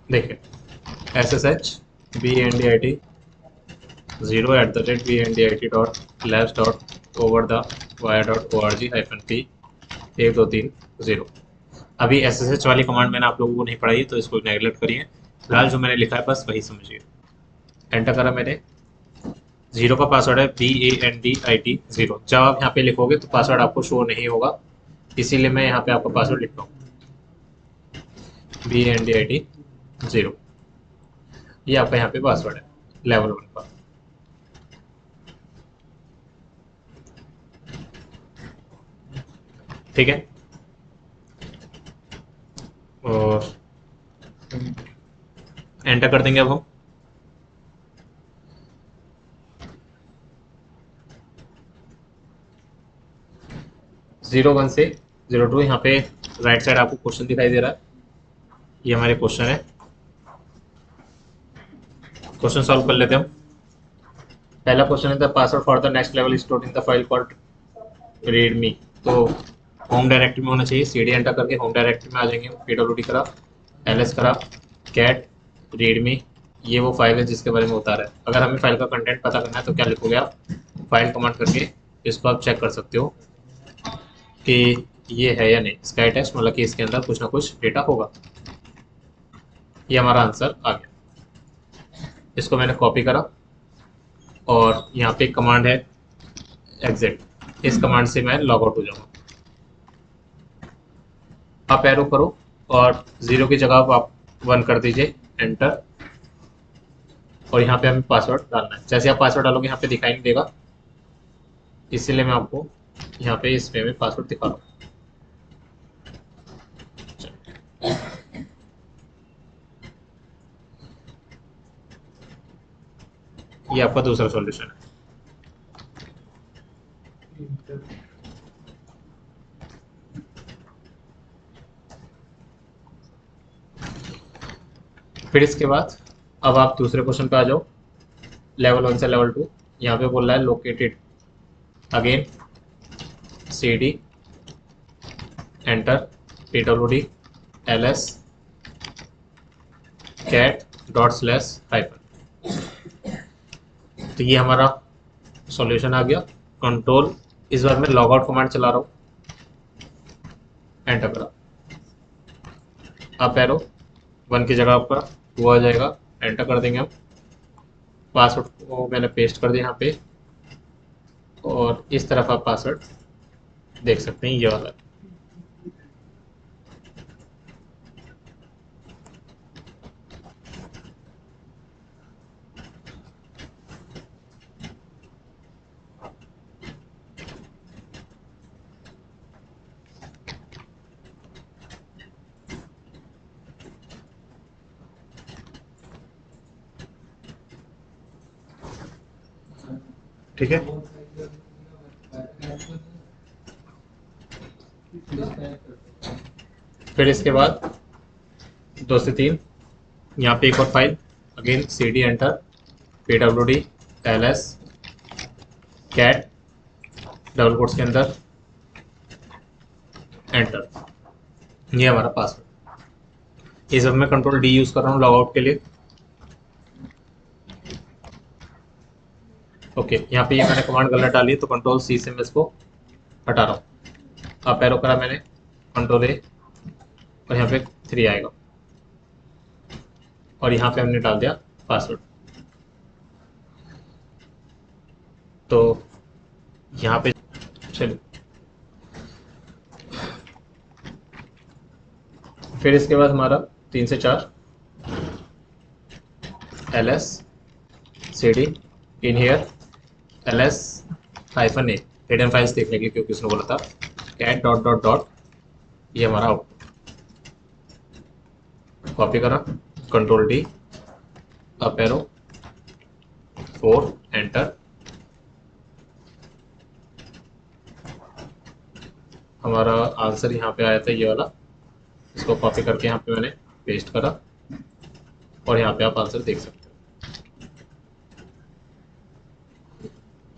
देखिए SSH BNDIT 0@bndit.labs.over-the-wire.org-p 1 2 3 0। अभी SSH वाली कमांड मैंने आप लोगों को नहीं पढ़ाई तो इसको नेगलेक्ट करिए। फिलहाल जो मैंने लिखा है बस वही समझिए। एंटर करा मैंने। जीरो का पासवर्ड है BANDIT 0। जब आप यहाँ पे लिखोगे तो पासवर्ड आपको शो नहीं होगा, इसीलिए मैं यहाँ पे आपका पासवर्ड लिख रहा हूँ BANDIT 0। ये आपका यहाँ पे पासवर्ड है लेवल 1 का। ठीक है, और एंटर कर देंगे अब हम। 01 से 02 यहाँ पे राइट साइड आपको क्वेश्चन दिखाई दे रहा है, ये हमारे क्वेश्चन है। क्वेश्चन सॉल्व कर लेते हैं हम। पहला क्वेश्चन है the password for the next level stored in the file called readme. तो होम डायरेक्टरी में होना चाहिए। CD एंटर करके होम डायरेक्टरी में आ जाएंगे। PWD करा, LS करा, कैट रीडमी, ये वो फाइल है जिसके बारे में बता रहा है। अगर हमें फाइल का कंटेंट पता करना है तो क्या लिखोगे आप, फाइल कमांड करके इसको आप चेक कर सकते हो कि ये है या नहीं। स्काई टेक्स्ट मतलब कि इसके अंदर कुछ ना कुछ डेटा होगा। ये हमारा आंसर आ गया। इसको मैंने कॉपी करा और यहाँ पे कमांड है एग्जिट, इस कमांड से मैं लॉग आउट हो जाऊंगा। आप एरो करो और 0 की जगह आप 1 कर दीजिए, एंटर। और यहाँ पे हमें पासवर्ड डालना है। जैसे आप पासवर्ड डालोगे यहाँ पे दिखाई नहीं देगा, इसीलिए मैं आपको यहाँ पे इस वे में पासवर्ड दिखा रहा हूँ। ये आपका दूसरा सॉल्यूशन है। फिर इसके बाद अब आप दूसरे क्वेश्चन पे आ जाओ, लेवल 1 से लेवल 2। यहाँ पे बोल रहा है located again CD enter PWD LS cat dot slash hyphen. तो ये हमारा सॉल्यूशन आ गया। कंट्रोल, इस बार मैं लॉग आउट कमांड चला रहा हूँ, एंटर करा। अप एरो 1 की जगह आपका 2 आ जाएगा, एंटर कर देंगे हम। पासवर्ड को मैंने पेस्ट कर दिया यहाँ पे, और इस तरफ आप पासवर्ड देख सकते हैं, ये वाला। ठीक है, फिर इसके बाद 2 से 3 यहाँ पे एक और file, again CD enter PWD LS cat double quotes के अंदर एंटर। ये हमारा पासवर्ड। इस वक्त मैं कंट्रोल D यूज कर रहा हूँ लॉग आउट के लिए। ओके, यहाँ पे ये मैंने कमांड गलत डाली तो कंट्रोल C से मैं इसको हटा रहा हूँ। अप एरो करा मैंने, कंट्रोल A, और यहाँ पे 3 आएगा, और यहाँ पे हमने डाल दिया पासवर्ड। तो यहाँ पे चलिए, फिर इसके बाद हमारा 3 से 4 LS CD inhere LS -A hidden files देखने की, क्योंकि उसने बोला था कैट डॉट डॉट डॉट, ये हमारा आउटपुट। कॉपी करा, control D, up arrow 4 enter. हमारा आंसर यहाँ पे आया था ये वाला, इसको कॉपी करके यहाँ पे मैंने पेस्ट करा, और यहाँ पे आप आंसर देख सकते हो।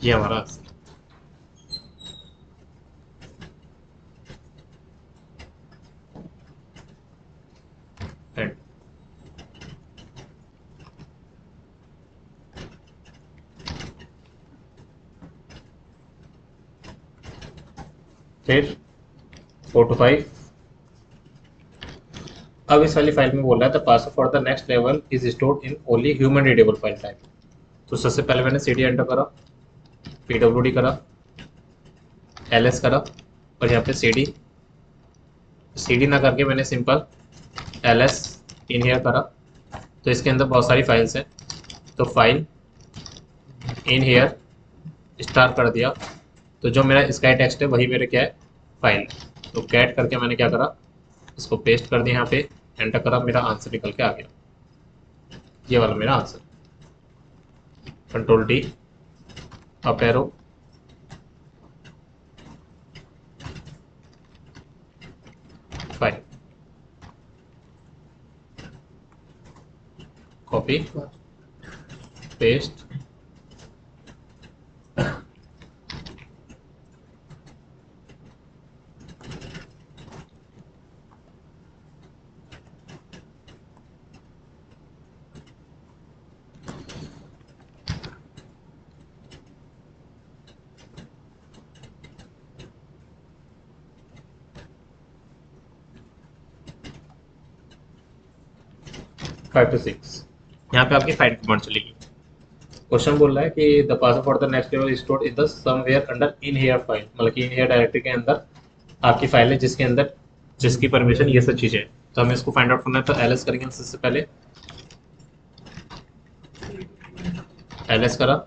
ये हमारा आंसर है। फिर 4 to 5। अब इस वाली फाइल में बोल रहा है the password for the next level is stored in only human readable file type. तो सबसे पहले मैंने सी डी एंटर करा, PWD करा, LS करा, और यहाँ पे सी डी ना करके मैंने सिंपल LS इन हेयर करा। तो इसके अंदर बहुत सारी फाइल्स हैं, तो फाइल इन हेयर स्टार कर दिया। तो जो मेरा स्काई टेक्स्ट है वही मेरे क्या है, फाइल। तो कैट करके मैंने क्या करा, इसको पेस्ट कर दिया यहाँ पे, एंटर करा, मेरा आंसर निकल के आ गया, ये वाला मेरा answer. Control D, up arrow, file, copy, paste, five two six. यहाँ पे आपकी फाइल कमांड चलेगी। क्वेश्चन बोल रहा है कि the password for the next level is stored in the somewhere under inhere file, मतलब कि इन हेयर डायरेक्टरी के अंदर आपकी फाइल है जिसके अंदर जिसकी परमिशन ये सब चीज़ें है। तो हमें इसको फाइंड आउट करना है, तो LS करेंगे सबसे पहले, LS करा,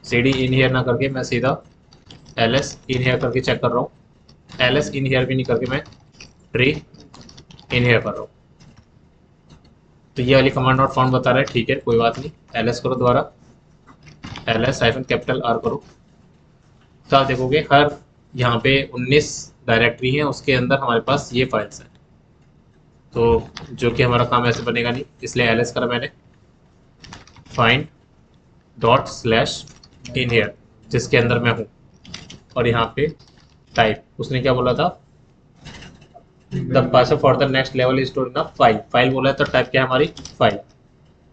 CD इन हेयर ना करके मैं सीधा LS इन हेयर करके चेक कर रहा हूँ। LS इन हेयर भी नहीं करके मैं ट्री इन हेयर कर रहा हूँ। तो ये वाली कमांड नॉट फाउंड बता रहा है, ठीक है कोई बात नहीं। LS करो दोबारा, LS -R करो। तो आप देखोगे हर यहाँ पे 19 डायरेक्टरी हैं, उसके अंदर हमारे पास ये फाइल्स हैं। तो जो कि हमारा काम ऐसे बनेगा नहीं, इसलिए LS करा मैंने, फाइंड डॉट स्लैश इन हेयर जिसके अंदर मैं हूँ, और यहाँ पे टाइप उसने क्या बोला था, the password for the next level is stored in file. File बोला है तो टाइप क्या है हमारी फाइल।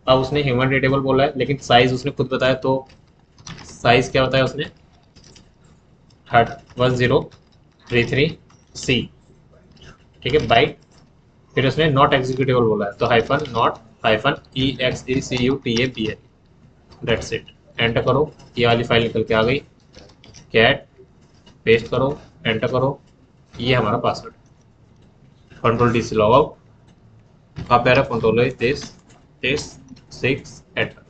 अब उसने ह्यूमन रीडेबल बोला है, लेकिन साइज उसने खुद बताया, तो साइज क्या बताया उसने, 1033C, ठीक है, बाइट। फिर उसने नॉट एग्जीक्यूटेबल बोला है, तो hyphen not hyphen EXECUTABL, that's it. Enter करो, ये वाली फाइल निकल के आ गई। कैट पेस्ट करो, एंटर करो, ये हमारा पासवर्ड। कंट्रोल D से लॉग आउट, आप यार control test 6 enter,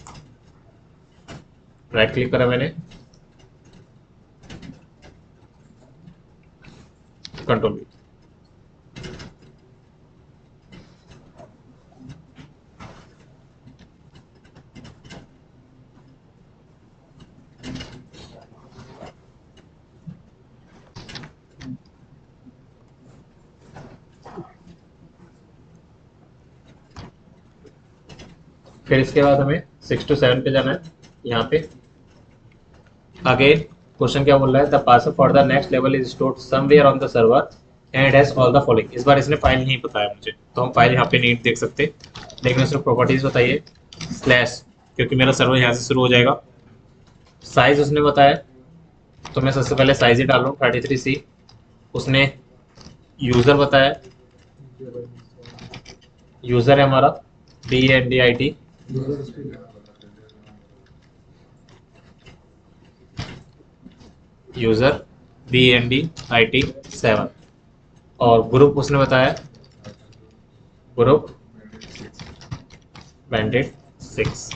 right click करा मैंने, कंट्रोल V। फिर इसके बाद हमें 6 to 7 पे जाना है। यहाँ पे अगेन क्वेश्चन क्या बोल रहा है, the password for the next level is stored somewhere on the server and it has all the following. इस बार इसने फाइल नहीं बताया मुझे, तो हम फाइल यहाँ पे नहीं देख सकते, लेकिन उसने प्रॉपर्टीज बताइए स्लैश, क्योंकि मेरा सर्वर यहाँ से शुरू हो जाएगा। साइज उसने बताया, तो मैं सबसे पहले साइज ही डाल रहा हूँ 33C। उसने यूज़र बताया, यूज़र है हमारा DNDIT, यूज़र DNDIT 7, और ग्रुप उसने बताया ग्रुप बैंडेड 6।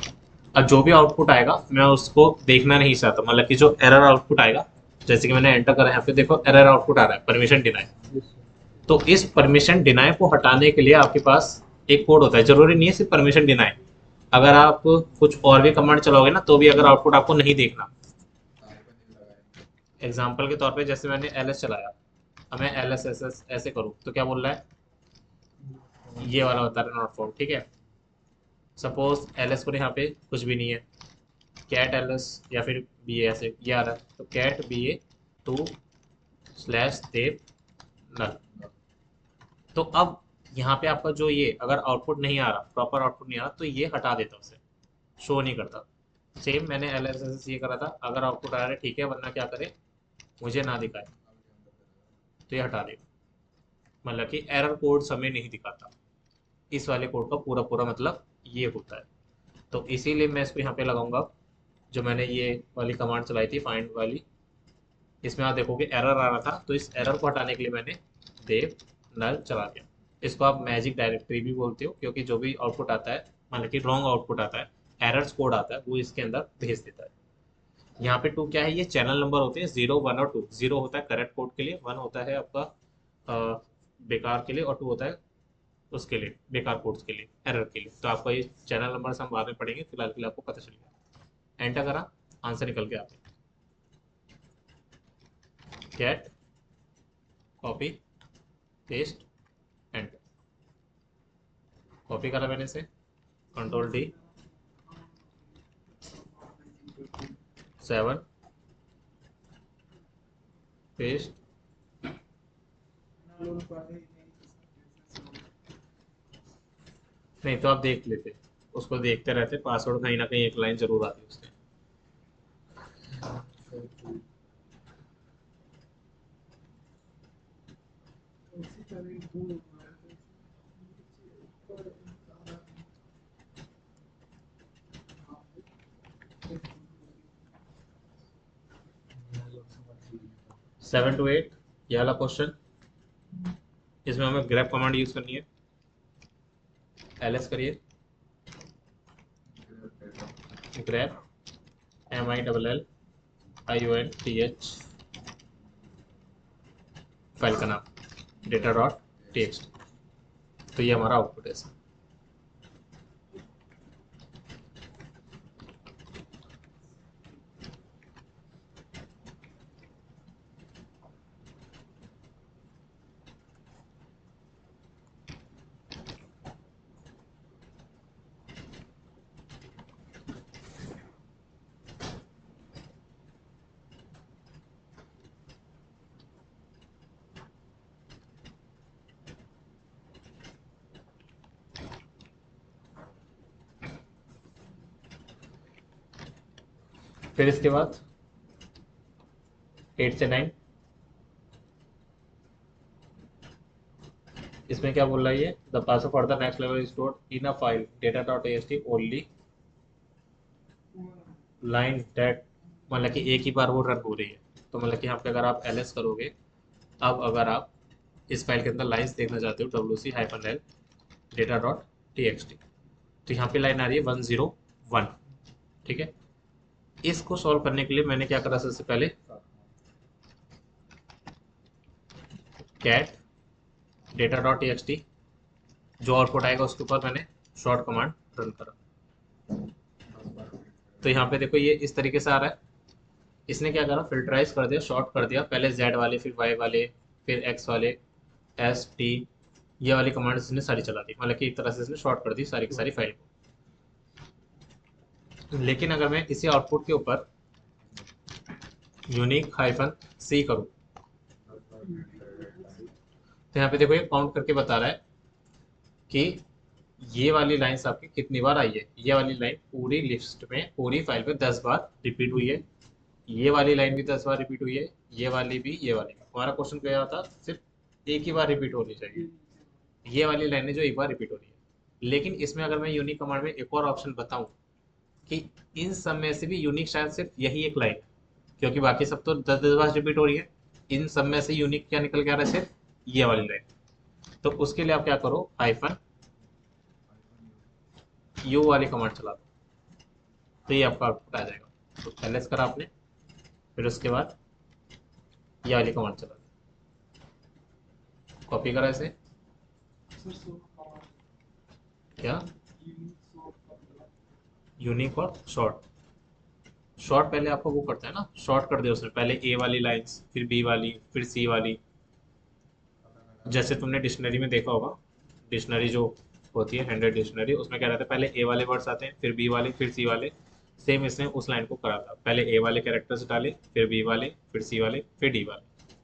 अब जो भी आउटपुट आएगा मैं उसको देखना नहीं चाहता, मतलब कि जो एरर आउटपुट आएगा, जैसे कि मैंने एंटर करा यहाँ पे देखो एरर आउटपुट आ रहा है, परमिशन डिनाई। तो इस परमिशन डिनाई को हटाने के लिए आपके पास एक कोड होता है, जरूरी नहीं है सिर्फ परमिशन डिनाई, अगर आप कुछ और भी कमांड चलाओगे ना तो भी अगर आउटपुट आपको नहीं देखना। एग्जाम्पल के तौर पे जैसे मैंने LS चलाया, अब मैं LS ऐसे करूँ तो क्या बोल रहा है, ये वाला बता रहा है नॉट फाउंड, ठीक है। सपोज LS पर यहाँ पे कुछ भी नहीं है, कैट LS या फिर BA ऐसे ये आ रहा है, तो कैट BA2/देव नल। तो अब यहाँ पे आपका जो ये अगर आउटपुट नहीं आ रहा, प्रॉपर आउटपुट नहीं आ रहा, तो ये हटा देता उसे, शो नहीं करता। सेम मैंने LSS ये करा था, अगर आउटपुट आ रहा है ठीक है, वरना क्या करें, मुझे ना दिखाए तो ये हटा देगा, मतलब कि एरर कोड समय नहीं दिखाता। इस वाले कोड का पूरा पूरा मतलब ये होता है। तो इसीलिए मैं इसको यहाँ पे लगाऊंगा। जो मैंने ये वाली कमांड चलाई थी फाइंड वाली, इसमें आप देखोगे एरर आ रहा था, तो इस एरर को हटाने के लिए मैंने देव नल चला दिया। इसको आप मैजिक डायरेक्टरी भी बोलते हो, क्योंकि जो भी आउटपुट आता है, मतलब कि रॉन्ग आउटपुट आता है, एरर्स कोड आता है, वो इसके अंदर भेज देता है। यहाँ पे टू क्या है, ये चैनल नंबर होते हैं, 0 1 और 2। 0 होता है करेक्ट कोड के लिए, 1 होता है आपका बेकार के लिए, और 2 होता है उसके लिए बेकार कोड्स के लिए, एरर के लिए। तो आपका ये चैनल नंबर हम बाद में पढ़ेंगे, फिलहाल के लिए आपको पता चल गया। एंटर करा, आंसर निकल गया आपने। Get, copy, paste, enter. Copy करा मैंने से, कंट्रोल D, 7, पेस्ट। नहीं तो आप देख लेते, उसको देखते रहते, पासवर्ड कहीं ना कहीं एक लाइन जरूर आती है उसके। सेवन टू एट, ये वाला क्वेश्चन, इसमें हमें ग्रैप कमांड यूज करनी है। ls करिए, ग्रैप, MILLIONTH, फाइल का नाम data.txt। तो ये हमारा आउटपुट है। फिर इसके बाद 8 से 9, इसमें क्या बोल रहा है, ये the password for the next level is stored in a file data.txt only line that, मतलब कि एक ही बार वो रन हो रही है। तो मतलब कि यहाँ पे अगर आप ls करोगे, अब अगर आप इस फाइल के अंदर लाइन्स देखना चाहते हो, wc-l data.txt, तो यहाँ पे लाइन आ रही है 101। ठीक है, इसको सॉल्व करने के लिए मैंने क्या करा, सबसे पहले कैट data.txt, जो आउटपुट आएगा उसके ऊपर मैंने शॉर्ट कमांड रन करा। तो यहाँ पे देखो ये इस तरीके से आ रहा है। इसने क्या करा, फिल्टराइज कर दिया, शॉर्ट कर दिया, पहले Z वाले, फिर Y वाले, फिर X वाले, ST, ये वाली कमांड्स इसने सारी चला दी, मतलब कि एक तरह से इसने शॉर्ट कर दी सारी की सारी फाइल को। लेकिन अगर मैं इसी आउटपुट के ऊपर -C करूँ, तो यहाँ पे देखो ये काउंट करके बता रहा है कि ये वाली लाइन्स आपकी कितनी बार आई है। ये वाली लाइन पूरी लिस्ट में, पूरी फाइल में 10 बार रिपीट हुई है। ये वाली लाइन भी 10 बार रिपीट हुई है, ये वाली भी, ये वाली भी। हमारा क्वेश्चन क्या था, सिर्फ एक ही बार रिपीट होनी चाहिए, ये वाली लाइनें जो एक बार रिपीट हो रही है। लेकिन इसमें अगर मैं यूनिक कमांड में एक और ऑप्शन बताऊं कि इन सब में से भी यूनिक शायद सिर्फ यही एक लाइन, क्योंकि बाकी सब तो 10 10 बार रिपीट हो रही है, इन सब में से यूनिक क्या निकल के आ रहा है, सिर्फ ये वाली लाइन। तो उसके लिए आप क्या करो, -u वाली कमांड चला दो, तो ये आपका आउटपुट आ जाएगा। तो ls करा आपने, फिर उसके बाद ये वाली कमांड चला दी, कॉपी करा इसे, क्या यूनिक और शॉर्ट। शॉर्ट पहले आपको वो करता है ना, शॉर्ट कर दिया उसने, पहले ए वाली लाइंस, फिर बी वाली, फिर सी वाली। जैसे तुमने डिक्शनरी में देखा होगा, डिक्शनरी जो होती है, हंड्रेड डिक्शनरी, उसमें क्या रहता है, पहले ए वाले वर्ड्स आते हैं, फिर बी वाले, फिर सी वाले। सेम इसने उस लाइन को करा था, पहले ए वाले कैरेक्टर्स डाले, फिर बी वाले, फिर सी वाले, फिर डी वाले।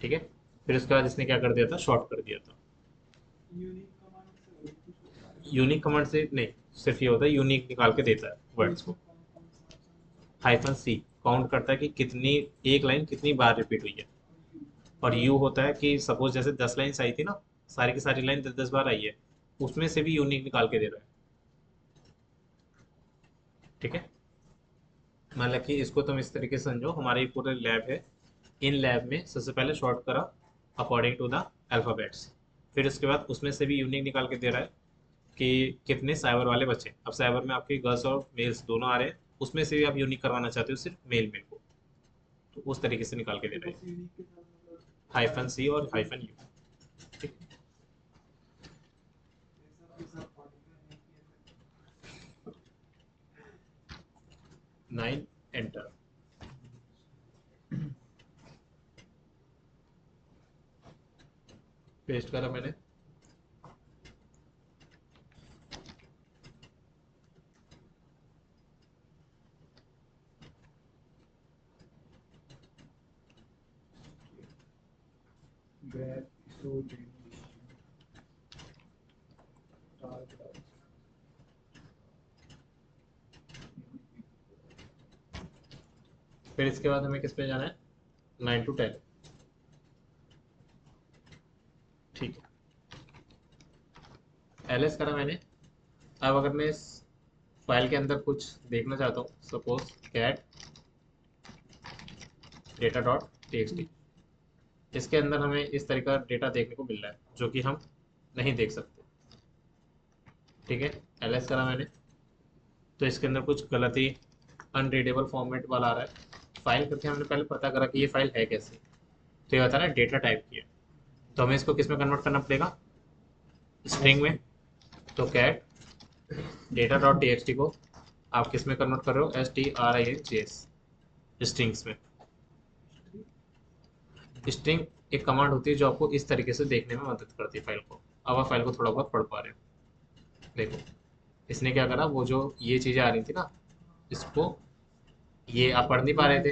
ठीक है, फिर उसके बाद इसने क्या कर दिया था, शॉर्ट कर दिया था। यूनिक कमांड से नहीं, सिर्फ ये होता है यूनिक निकाल के देता है वर्ड्स को, -C। काउंट करता है कि कितनी एक लाइन कितनी बार रिपीट हुई है। और यू होता है कि सपोज जैसे 10 लाइन्स आई थी ना, सारी की सारी लाइन 10-10 बार आई है, उसमें से भी यूनिक निकाल के दे रहा है। ठीक है, मतलब कि इसको तुम इस तरीके से समझो, हमारे पूरे लैब है, इन लैब में सबसे पहले शॉर्ट करा अकॉर्डिंग टू द अल्फ़ाबेट्स, फिर उसके बाद उसमें से भी यूनिक निकाल के दे रहा है कि कितने साइबर वाले बच्चे, अब साइबर में आपके गर्ल्स और मेल्स दोनों आ रहे हैं, उसमें से भी आप यूनिक करवाना चाहते हो सिर्फ मेल मेल को, तो उस तरीके से निकाल के दे रहे हैं, हाइफन सी और हाइफन यू। ठीक, 9 एंटर। पेस्ट करा मैंने। फिर इसके बाद हमें किस पे जाना है, 9 to 10। ठीक है, एलएस करा मैंने। अब अगर मैं इस फाइल के अंदर कुछ देखना चाहता हूँ, suppose cat data dot T, इसके अंदर हमें इस तरह का डेटा देखने को मिल रहा है जो कि हम नहीं देख सकते। ठीक है, एलएस करा मैंने, तो इसके अंदर कुछ गलत ही अनरीडेबल फॉर्मेट वाला आ रहा है। फाइल करके हमने पहले पता करा कि ये फाइल है कैसे, तो ये बता रहा है डेटा टाइप की है, तो हमें इसको किस में कन्वर्ट करना पड़ेगा, स्ट्रिंग में। तो कैट डेटा डॉट टी को आप किस में कन्वर्ट कर रहे हो, STRINGS, स्ट्रिंग्स में। स्ट्रिंग एक कमांड होती है जो आपको इस तरीके से देखने में मदद करती है फाइल को। अब आप फाइल को थोड़ा बहुत पढ़ पा रहे हो, देखो इसने क्या करा, वो जो ये चीज़ें आ रही थी ना, इसको ये आप पढ़ नहीं पा रहे थे,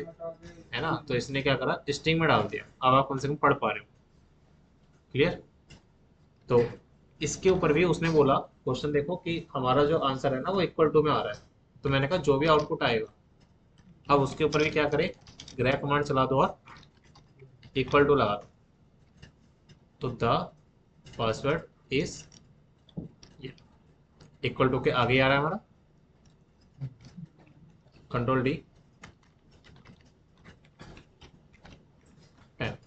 है ना, तो इसने क्या करा, स्ट्रिंग में डाल दिया, अब आप कम से कम पढ़ पा रहे हो। क्लियर। तो इसके ऊपर भी उसने बोला, क्वेश्चन देखो कि हमारा जो आंसर है ना वो इक्वल टू में आ रहा है, तो मैंने कहा जो भी आउटपुट आएगा, अब उसके ऊपर भी क्या करे, ग्रैप कमांड चला दो और इक्वल टू लगा दो, तो the password is equal to के आगे आ रहा है हमारा, कंट्रोल डी 10,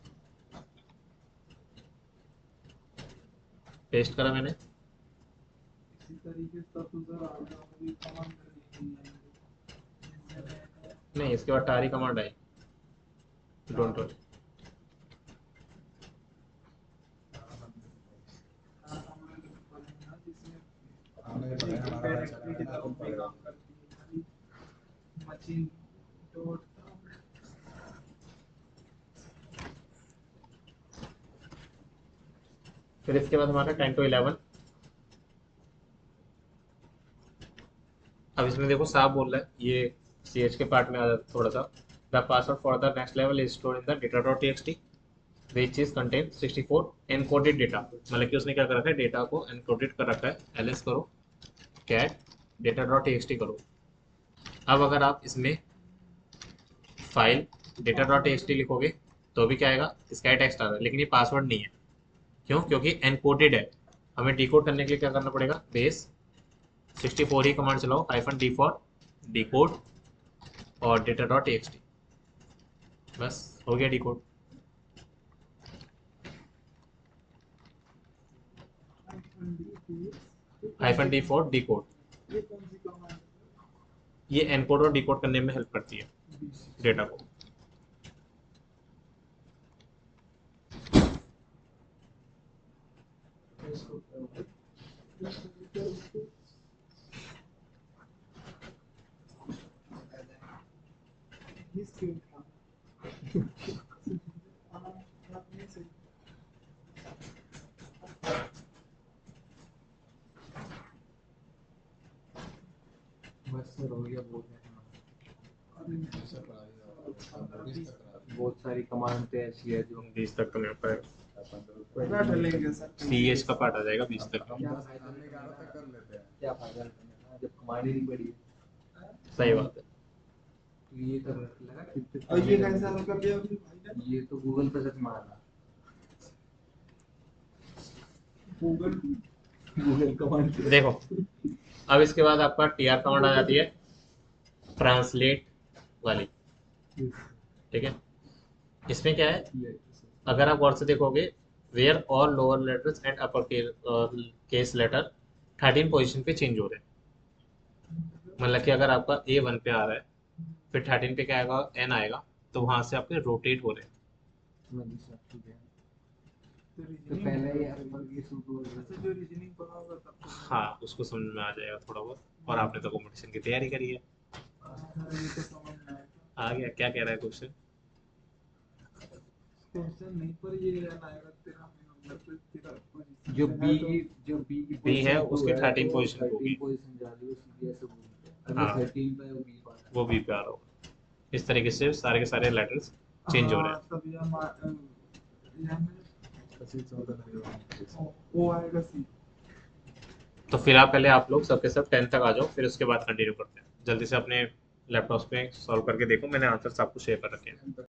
पेस्ट करा मैंने। नहीं, इसके बाद टारी कमांड आई, डोंट वरी। फिर इसके बाद हमारा 10 to 11। अब इसमें देखो साफ बोल रहा है, ये CH के पार्ट में आ जाता थोड़ा सा, the password for the next level is stored in the data dot T which is contain 64 encoded data, मतलब कि उसने क्या कर रखा है, डेटा को एनकोडेड कर रखा है। एलएस करो, कैट डेटा डॉट टी करो। अब अगर आप इसमें फाइल डेटा डॉट टी लिखोगे तो भी क्या आएगा, स्काई टेक्स्ट आ रहा है, लेकिन ये पासवर्ड नहीं है। क्यों, क्योंकि एनकोडेड है। हमें डिकोड करने के लिए क्या करना पड़ेगा, बेस 64 ही कमांड चलाओ, -d फॉर डिकोड और डेटा डॉट टी, बस हो गया डिकोड। -d फॉर डिकोड, ये एनकोड और डिकोड करने में हेल्प करती है डेटा को। बहुत सारी कमांड तो ऐसी है जो 20 तक तो नहीं हो पाएगा, CH का पार्ट आ जाएगा 20 तक। क्या फायदा करना जब कमांड ही नहीं पड़ी। सही बात है। ये तो लगा कितने और ये कैसा हल कर दिया अभी भाई ने? ये तो गूगल पे सर्च मारा गूगल गूगल कमांड देखो अब इसके बाद आपका टीआर कमांड आ जाती है, ट्रांसलेट वाली। ठीक है, इसमें क्या है, अगर आप गौर से देखोगे, where all lower letters and upper case letter 13 position पे चेंज हो रहे हैं। मतलब कि अगर आपका A1 पे आ रहा है, फिर 13 पे क्या आएगा, N आएगा, तो वहां से आपके रोटेट हो रहे हैं। ठीक है तो पहले ये अपर केस अच्छा जो रीजनिंग पढ़ा होगा तब तो हाँ, उसको समझ में आ जाएगा थोड़ा बहुत। और आपने तो कॉम्पिटिशन की तैयारी करी है। ये तो समझ में आया। आ गया, क्या कह रहा है क्वेश्चन? क्वेश्चन नहीं पर ये याद आएगा तेरा नंबर पे तेरा position जो पे है बी तो जो बी की B है, position उसकी two 13 तो पोजीशन 13 होगी, पोजीशन जा रही है सीधी ऐसे बोलते हैं हाँ। अगर 13 पे वो बी पा रहा वो B पे आ रहा होगा। इस तरीके से सारे के सारे लेटर्स चेंज हो रहे हैं। हाँ तब यहाँ में है 14 वो आएगा सी। तो फिलहाल पहले आप लोग सबके सब 10 तक आ जाओ, फिर उसके बाद कंटिन्यू करते हैं। जल्दी से अपने लैपटॉप पे सॉल्व करके देखो, मैंने आंसर्स आपको शेयर कर रखे हैं।